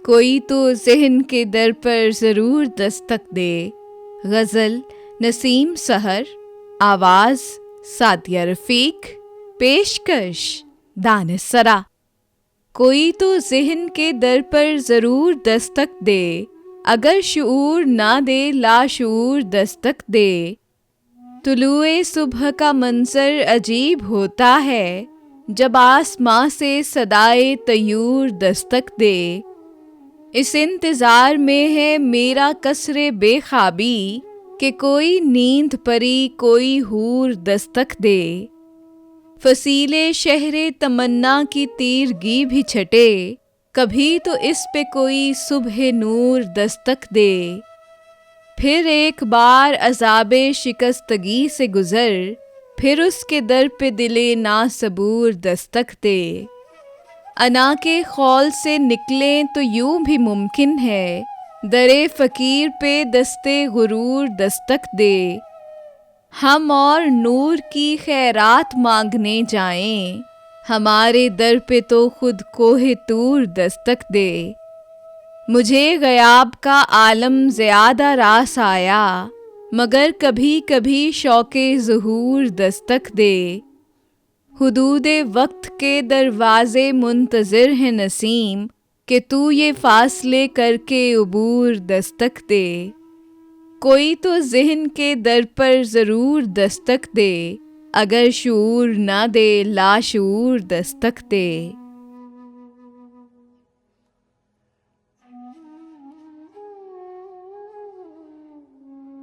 कोई तो ज़हन के दर पर ज़रूर दस्तक दे। गज़ल नसीम सहर, आवाज़ सादिया रफ़ीक, पेशकश दानिशसरा। कोई तो ज़हन के दर पर ज़रूर दस्तक दे, अगर शऊर ना दे लाशऊर दस्तक दे। तुलुए सुबह का मंज़र अजीब होता है, जब आसमां से सदाए तयूर दस्तक दे। इस इंतज़ार में है मेरा कसरे बेख़ाबी, कि कोई नींद परी कोई हूर दस्तक दे। फसीले शहरे तमन्ना की तीरगी भी छटे, कभी तो इस पे कोई सुबह नूर दस्तक दे। फिर एक बार अज़ाबे शिकस्तगी से गुज़र, फिर उसके दर पे दिले नासबूर दस्तक दे। अना के खौल से निकलें तो यूं भी मुमकिन है, दरे फ़कीर पे दस्ते गुरूर दस्तक दे। हम और नूर की खैरात मांगने जाएं, हमारे दर पे तो खुद कोहे तूर दस्तक दे। मुझे गयाब का आलम ज़्यादा रास आया, मगर कभी कभी शौक़े ज़ुहूर दस्तक दे। हुदूदे वक्त के दरवाज़े मुंतज़िर है नसीम, कि तू ये फ़ासले करके उबूर दस्तक दे। कोई तो ज़हन के दर पर ज़रूर दस्तक दे, अगर शऊर ना दे लाशऊर दस्तक दे।